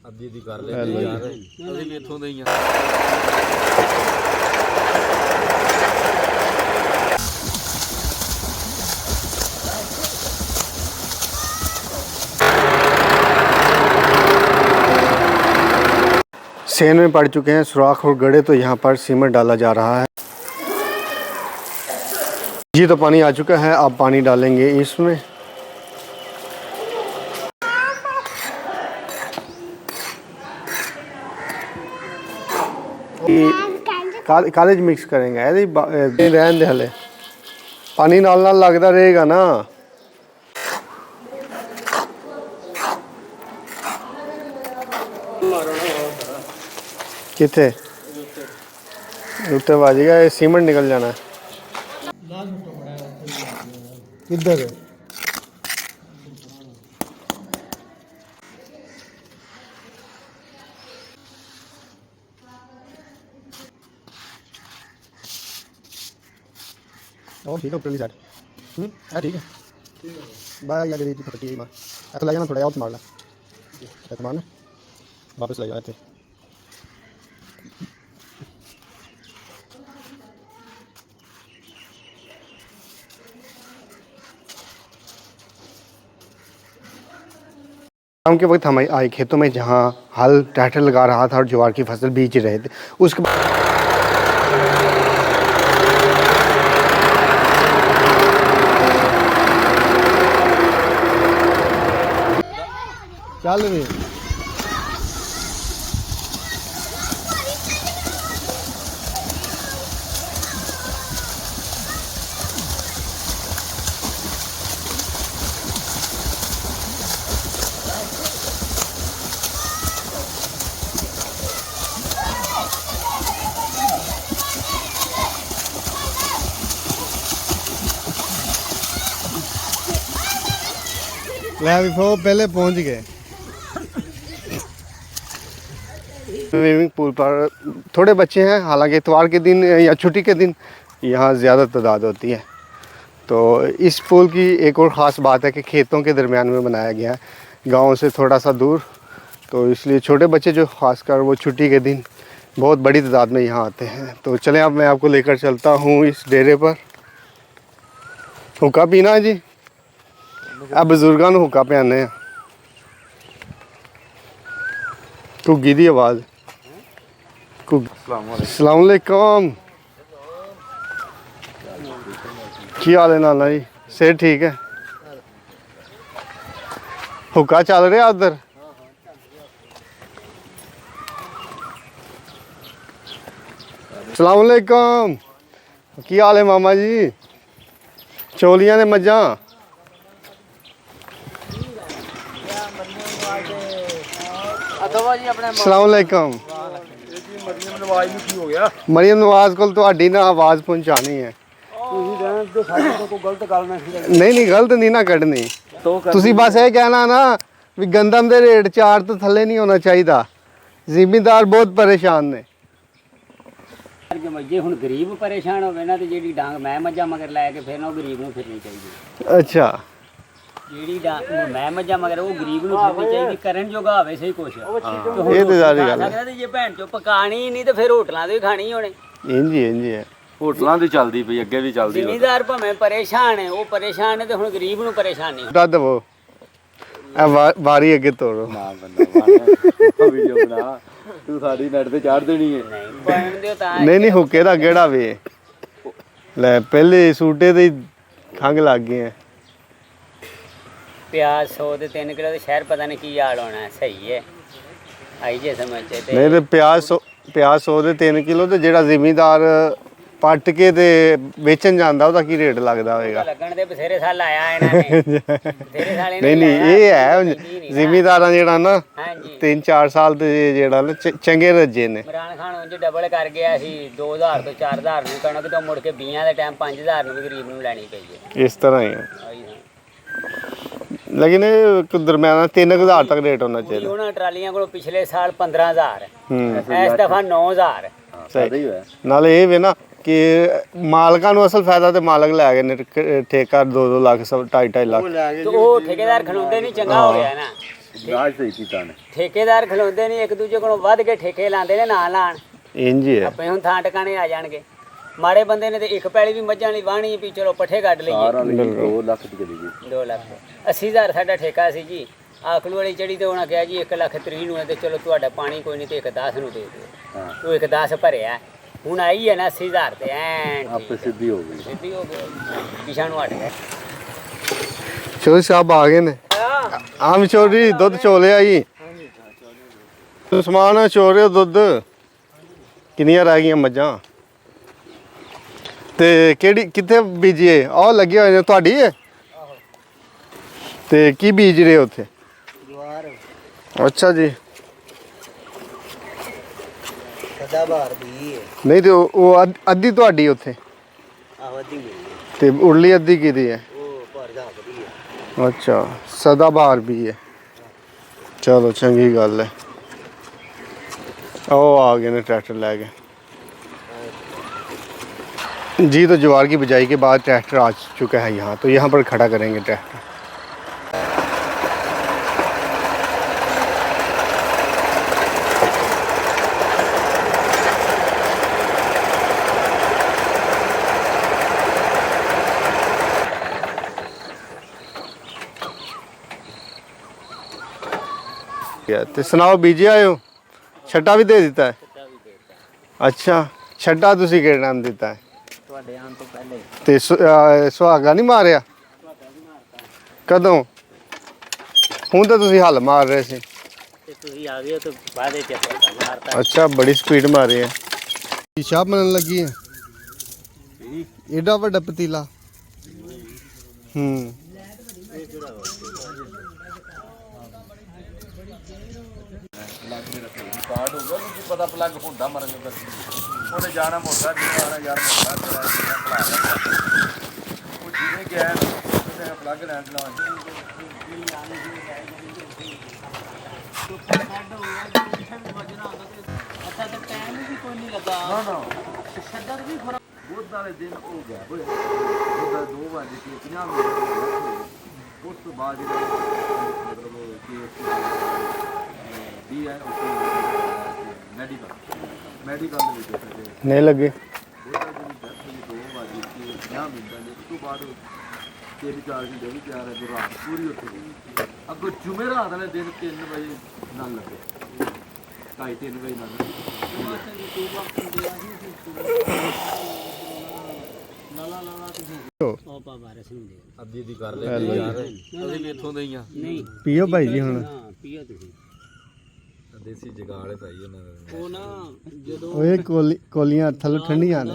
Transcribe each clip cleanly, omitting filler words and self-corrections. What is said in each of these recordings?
ਅੱਧੀ ਦੀ ਕਰ ਲੈ ਯਾਰ, ਅਸੀਂ ਵੀ ਇੱਥੋਂ ਦੇ ਹੀ ਆ। सेन में पड़ चुके हैं सुराख और गड्ढे, तो यहाँ पर सीमेंट डाला जा रहा है। जी तो पानी आ चुका है, अब पानी डालेंगे इसमें। कालेज मिक्स करेंगे रहन दे हले पानी नाल लगता रहेगा ना। किथे उत्ते बाजेगा, ये सीमेंट निकल जाना है। किधर है? ओ ठीक है, ऊपर वाली साइड है ठीक है। बाय या गरीब की फटी मार तो ले जाना, थोड़ा और मार ला तो मारना, वापस ले जाते। शाम के वक्त हम आए खेतों में, जहाँ हल ट्रैक्टर लगा रहा था और ज्वार की फसल बीज रहे थे। उसके बाद चल रही पहले पहुंच गए स्विमिंग पूल पर। थोड़े बच्चे हैं, हालांकि इतवार के दिन या छुट्टी के दिन यहाँ ज़्यादा तादाद होती है। तो इस पूल की एक और ख़ास बात है कि खेतों के दरमियान में बनाया गया है, गांव से थोड़ा सा दूर। तो इसलिए छोटे बच्चे जो ख़ासकर वो छुट्टी के दिन बहुत बड़ी तादाद में यहाँ आते हैं। तो चलें, अब मैं आपको लेकर चलता हूँ इस डेरे पर। हुक्का पीना है जी, अब बुजुर्गों को हुक्का पियाने हैं। घुग्गी दी आवाज़। अस्सलाम वालेकुम, की हाल है नाना जी? सेहत ठीक है? हुक्का चल रहा उधर? अस्सलाम वालेकुम, की हाल है मामा जी? चोलियां ने मज्जां? अस्सलाम वालेकुम। मरियम नवाज को ਤੁਹਾਡੀ ਨਾ ਆਵਾਜ਼ ਪਹੁੰਚਾਣੀ ਹੈ। ਨਹੀਂ ਗਲਤ ਨਹੀਂ ਨਾ ਕੱਢਣੀ। ਤੁਸੀਂ ਬਸ ਇਹ ਕਹਿਣਾ ਨਾ ਵੀ ਗੰਦਮ ਦੇ ਰੇਟ 4 ਤੋਂ ਥੱਲੇ ਨਹੀਂ ਹੋਣਾ ਚਾਹੀਦਾ। ਜ਼ਿਮੀਂਦਾਰ ਬਹੁਤ ਪਰੇਸ਼ਾਨ ਨੇ। ਜੇ ਹੁਣ ਗਰੀਬ ਪਰੇਸ਼ਾਨ ਹੋਵੇ ਨਾ, ਤੇ ਜਿਹੜੀ ਡਾਂਗ ਮੈਂ ਮੱਝਾਂ ਮਗਰ ਲੈ ਕੇ ਫਿਰ ਨਾ, ਉਹ ਗਰੀਬ ਨੂੰ ਫਿਰਨੀ ਚਾਹੀਦੀ। ਅੱਛਾ, ਜਿਹੜੀ ਮੈਂ ਮੱਝਾਂ ਮਗਰ ਉਹ ਗਰੀਬ ਨੂੰ ਫਿਰਨੀ ਚਾਹੀਦੀ, ਕਰਨ ਜੋਗਾ ਹੋਵੇ ਸਹੀ ਕੁਛ। ਇਹ ਤੇ ਸਾਰੀ ਗੱਲ ਹੈ। ਤੇ ਜੇ ਭੈਣ ਚੋ ਪਕਾਣੀ ਨਹੀਂ ਤੇ ਫਿਰ ਹੋਟਲਾਂ ਦੇ ਖਾਣੀ ਹੋਣੇ। ਇੰਜੀ ਹੈ, ਹੋਟਲਾਂ ਦੀ ਚੱਲਦੀ ਪਈ, ਅੱਗੇ ਵੀ ਚੱਲਦੀ। ਜ਼ਿਮੀਂਦਾਰ ਭਾਵੇਂ ਪਰੇਸ਼ਾਨ ਹੈ, ਉਹ ਪਰੇਸ਼ਾਨ ਹੈ, ਤੇ ਹੁਣ ਗਰੀਬ ਨੂੰ ਪਰੇਸ਼ਾਨੀ। ਦੱਸ ਦਵੋ ਵਾਰੀ ਅੱਗੇ ਤੋੜੋ ਨਾ ਬੰਦਾ ਵੀਡੀਓ ਬਣਾ, ਤੂੰ ਸਾਡੀ ਨੈਟ ਤੇ ਚਾੜ ਦੇਣੀ ਹੈ। ਨਹੀਂ ਪਾਉਣ ਦਿਓ ਤਾਂ। ਨਹੀਂ ਹੁੱਕੇ ਦਾ ਕਿਹੜਾ ਵੇ ਲੈ, ਪਹਿਲੇ ਸੂਟੇ ਤੇ ਖੰਗ ਲੱਗ ਗਏ ਆ। ਪਿਆਜ਼ 100 ਦੇ 3 ਕਿਲੋ, ਤੇ ਸ਼ਹਿਰ ਪਤਾ ਨਹੀਂ ਕੀ ਹਾਲ ਹੋਣਾ। ਸਹੀ ਹੈ, ਆਈ ਜੇ ਸਮਝ ਤੇ। ਨਹੀਂ ਤੇ ਪਿਆਜ਼ 100 ਦੇ 3 ਕਿਲੋ, ਤੇ ਜਿਹੜਾ ਜ਼ਿਮੀਂਦਾਰ ਪੱਟ ਕੇ ਤੇ ਵੇਚਣ ਜਾਂਦਾ ਉਹਦਾ ਕੀ ਰੇਟ ਲੱਗਦਾ ਹੋਵੇਗਾ? ਲੱਗਣ ਦੇ ਬਥੇਰੇ ਸਾਲ ਆਇਆ ਇਹਨਾਂ ਨੇ, ਬਥੇਰੇ ਸਾਲ ਨਹੀਂ ਇਹ ਹੈ ਜ਼ਿਮੀਂਦਾਰਾਂ ਜਿਹੜਾ ਨਾ ਹਾਂਜੀ 3-4 ਸਾਲ ਤੇ ਜਿਹੜਾ ਨਾ ਚੰਗੇ ਰੱਜੇ ਨੇ। ਇਮਰਾਨ ਖਾਨ ਉਂਝ ਡਬਲ ਕਰ ਗਿਆ ਸੀ, 2000 ਤੋਂ 4000 ਨੂੰ ਕਣਕ, ਤੋਂ ਮੁੜ ਕੇ ਬੀਆਂ ਦੇ ਟਾਈਮ 5000 ਨੂੰ ਵੀ ਗਰੀਬ ਨੂੰ ਲੈਣੀ ਪਈ ਹੈ। ਇਸ ਤਰ੍ਹਾਂ ਹੀ ਹੈ, ਲੇਕਿਨ ਇਹ ਦਰਮਿਆਨਾ 3000 ਤੱਕ ਰੇਟ ਹੋਣਾ ਚਾਹੀਦਾ। ਉਹਨਾਂ ਟਰਾਲੀਆਂ ਕੋਲ ਪਿਛਲੇ ਸਾਲ 15000, ਇਸ ਦਫਾ 9000। ਸਹੀ ਹੋਇਆ। ਨਾਲੇ ਇਹ ਵੇ ਨਾ ਕਿ ਮਾਲਕਾਂ ਨੂੰ ਅਸਲ ਫਾਇਦਾ ਤੇ ਮਾਲਕ ਲੈ ਗਏ ਨੇ ਠੇਕਾ 2-2 ਲੱਖ 2.5 ਲੱਖ। ਤੇ ਉਹ ਠੇਕੇਦਾਰ ਖਲੋਂਦੇ ਨਹੀਂ, ਚੰਗਾ ਹੋ ਗਿਆ ਨਾ। ਰਾਜ ਸਹੀ ਕੀਤਾ ਨੇ। ਠੇਕੇਦਾਰ ਖਲੋਂਦੇ ਨਹੀਂ, ਇੱਕ ਦੂਜੇ ਕੋਲੋਂ ਵੱਧ ਕੇ ਠੇਕੇ ਲਾਉਂਦੇ ਨੇ, ਨਾ ਲਾਣ ਇੰਜ ਹੀ ਹੈ। ਆਪੇ ਹੁਣ ਥਾਂ ਟਿਕਾਣੇ ਆ ਜਾਣਗੇ। ਮਾੜੇ ਬੰਦੇ ਨੇ ਤੇ ਇੱਕ ਪੈਲੀ ਵੀ ਮੱਝਾਂ ਲਈ ਵਾਹਣੀ ਵੀ ਚਲੋ ਪੱਠੇ ਕੱਢ ਲਈਏ। 2 ਲੱਖ ਦੀ ਚਲੀ ਗਈ। 2 ਲੱਖ 80,000 ਸਾਡਾ ਠੇਕਾ ਸੀ ਜੀ। ਆਖਲੂ ਵਾਲੀ ਚੜੀ ਤੇ ਉਹਨਾਂ ਕਿਹਾ ਜੀ 1,30,000 ਨੂੰ ਹੈ ਤੇ ਚਲੋ ਤੁਹਾਡਾ ਪਾਣੀ ਕੋਈ ਨਹੀਂ ਤੇ 1,10,000 ਨੂੰ ਦੇ ਦਿਓ। ਹਾਂ ਤੂੰ 1,10,000 ਭਰਿਆ, ਹੁਣ ਆਈ ਹੈ ਨਾ 80,000 ਤੇ ਐਨ ਆਪੇ ਸਿੱਧੀ ਹੋ ਗਈ। ਸਿੱਧੀ ਹੋ ਗਈ, ਪਿਛਾਂ ਨੂੰ ਹਟ ਗਏ। ਚੋਰੀ ਸਾਹਿਬ ਆ ਗਏ ਨੇ। ਆਮ ਚੋਰੀ ਦੁੱਧ ਚੋਲਿਆ ਜੀ। ਤੂੰ ਸਮਾਨ ਚੋਰਿਓ ਦੁੱਧ। ਕਿੰਨੀਆਂ ਰਹਿ ਗਈਆਂ ਮੱਝਾਂ ਤੇ ਕਿਹੜੀ ਕਿੱਥੇ ਬੀਜੀਏ? ਆਹ ਲੱਗੇ ਹੋਏ ਨੇ, ਤੁਹਾਡੀ ਹੈ? ਤੇ ਕੀ ਬੀਜ ਰਹੇ ਉੱਥੇ? ਜਵਾਰ ਅੱਛਾ ਜੀ। ਸਦਾਬਹਾਰ ਵੀ ਹੈ। ਨਹੀਂ ਤੇ ਉਹ ਅੱਧੀ ਤੁਹਾਡੀ ਉੱਥੇ ਆਹ ਅੱਧੀ ਤੇ ਉਰਲੀ ਅੱਧੀ ਕਿਹਦੀ ਹੈ? ਉਹ ਭਰਦਾ ਵੀ ਹੈ। ਅੱਛਾ, ਸਦਾਬਹਾਰ ਵੀ ਹੈ। ਚਲੋ ਚੰਗੀ ਗੱਲ ਹੈ। ਉਹ आ गए ने ट्रैक्टर ले गए जी। तो ज्वार की बिजाई के बाद ट्रैक्टर आ चुका है यहाँ, तो यहाँ पर खड़ा करेंगे ट्रैक्टर। ਤੇ ਸੁਣਾਓ ਬੀਜੇ ਆਇਓ? ਛੱਟਾ ਵੀ ਦੇ ਦਿੱਤਾ ਹੈ? ਅੱਛਾ, ਛੱਟਾ ਤੁਸੀਂ ਕਿਹੜੇ ਨਾਮ ਦਿੱਤਾ ਹੈ? ਤੁਹਾਡੇ ਆਉਣ ਤੋਂ ਪਹਿਲੇ ਤੇ ਸੁਹਾਗਾ ਨਹੀਂ ਮਾਰਿਆ? ਕਦੋਂ? ਹੁਣ ਤਾਂ ਤੁਸੀਂ ਹੱਲ ਮਾਰ ਰਹੇ ਸੀ। ਤੇ ਤੁਸੀਂ ਆ ਗਏ ਤਾਂ ਬਾਅਦ ਵਿੱਚ ਮਾਰਤਾ। ਅੱਛਾ, ਬੜੀ ਸਪੀਡ ਮਾਰੀ ਹੈ। ਚਾਹ ਬਣਨ ਲੱਗੀ ਹੈ? ਏਡਾ ਵੱਡਾ ਪਤੀਲਾ। ਕਾਰਡ ਹੋਊਗਾ ਨੂੰ ਕੀ ਪਤਾ ਪਲੱਗ ਹੁੰਦਾ ਮਰਨ ਨੂੰ। ਉਹਨੇ ਜਾਣਾ ਮੋਟਾ ਜਾਣਾ ਯਾਰ ਮੋਟਾ ਤੇਰਾ ਭਲਾ ਉਹ ਜਿਵੇਂ ਗਿਆ ਉਹਨੇ ਪਲੱਗ ਲੈਣ ਲਾਉਣਾ। ਅੱਛਾ ਤੇ ਟਾਈਮ ਵੀ ਕੋਈ ਨਹੀਂ ਲੱਗਾ। ਨਾ ਨਾ ਛੱਡਰ ਵੀ ਖਰਾ ਬੁੱਧ ਵਾਲੇ ਦਿਨ ਹੋ ਗਿਆ ਬੁੱਧ 2 ਵਜੇ 50 ਮਿੰਟ ਉਸ ਤੋਂ ਬਾਅਦ ਮਤਲਬ ਵੀ ਹੈ ਮੈਡੀਕਲ ਦੇ ਵਿੱਚ ਨਹੀਂ ਲੱਗੇ। ਉਹਦਾ ਜਿਹੜੀ 2 ਵਜੇ 50 ਮਿੰਟਾਂ ਦੇ ਉਸ ਤੋਂ ਬਾਅਦ 3-4 ਘੰਟੇ ਵੀ ਤਿਆਰ ਹੈ ਜੋ ਰਾਤ ਪੂਰੀ ਉੱਥੇ ਗਈ। ਅੱਗੋਂ ਜੁਮੇਰਾਤ ਵਾਲੇ ਦਿਨ 3 ਵਜੇ ਨਾਲ ਲੱਗੇ, 2:30-3 ਵਜੇ ਨਾਲ ਅੱਧੀ ਦੀ ਕਰ ਲੈ ਯਾਰ। ਅਸੀਂ ਵੀ ਇੱਥੋਂ ਦੇ ਹੀ ਆ। ਨਹੀਂ ਪੀਓ ਭਾਈ ਜੀ ਹੁਣ। ਪੀਓ ਤੁਸੀਂ। ਦੇਸੀ ਜਗਾਲੇ ਭਾਈ ਉਹਨਾਂ ਦੇ। ਉਹ ਨਾ ਜਦੋਂ ਓਏ ਕੋਲੀਆਂ ਥੱਲੋਂ ਠੰਡੀਆਂ ਨੇ।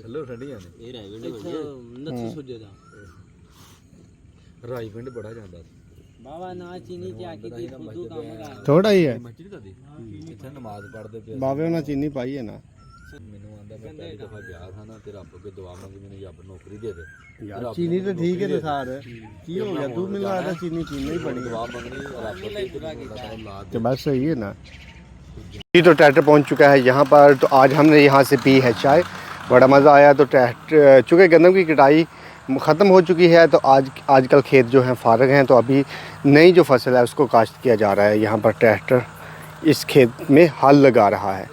ਥੱਲੋਂ ਠੰਡੀਆਂ ਨੇ। ਇਹ ਰਹਿ ਗਏ ਨੇ 29 ਸੁਜੇ ਦਾ ਰਾਈ ਪਿੰਡ ਬੜਾ ਜਾਂਦਾ ਸੀ ਬਾਬਾ ਨਾ ਚੀਨੀ ਜਾ ਕੇ ਦੀ ਖੁਦੂ ਕੰਮ ਕਰ। ਥੋੜਾ ਹੀ ਹੈ। ਮਸਜਿਦ ਕਦੀ ਇੱਥੇ ਨਮਾਜ਼ ਪੜ੍ਹਦੇ ਪਏ। ਬਾਬੇ ਉਹਨਾਂ ਚੀਨੀ ਪਾਈ ਹੈ ਨਾ। ਮੈਨੂੰ ਆਂਦਾ ਮੈਂ ਪਹਿਲੀ ਦਫਾ ਗਿਆ ਥਾ ਨਾ ਤੇ ਰੱਬ ਅੱਗੇ ਦੁਆ ਮੰਗੀ ਮੈਨੂੰ ਰੱਬ ਨੌਕਰੀ ਦੇ ਦੇ। ਯਾਰ ਚੀਨੀ ਤਾਂ ਠੀਕ ਹੈ ਤੇ ਸਾਰ ਕੀ ਹੋ गया? तू मिल रहा था चीनी ही पड़ी। दुआ मंगनी रब अल्लाह औलाद तो बस सही है ना। जी तो ट्रैक्टर पहुंच चुका है यहाँ पर। तो आज हमने यहाँ से पी है चाय, बड़ा मज़ा आया। तो ट्रैक्टर चूँकि गंदम की कटाई ख़त्म हो चुकी है तो आजकल खेत जो हैं फारग हैं, तो अभी नई जो फसल है उसको काश्त किया जा रहा है। यहाँ पर ट्रैक्टर इस खेत में हल लगा रहा है।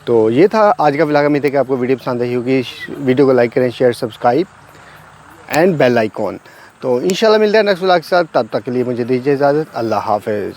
तो ये था आज का व्लॉग। उम्मीद है कि आपको वीडियो पसंद आई होगी। वीडियो को लाइक करें, share, subscribe and bell icon. तो इंशाल्लाह मिलते हैं नेक्स्ट व्लॉग के साथ। तब तक के लिए मुझे दीजिए इजाज़त। अल्लाह हाफ़िज़।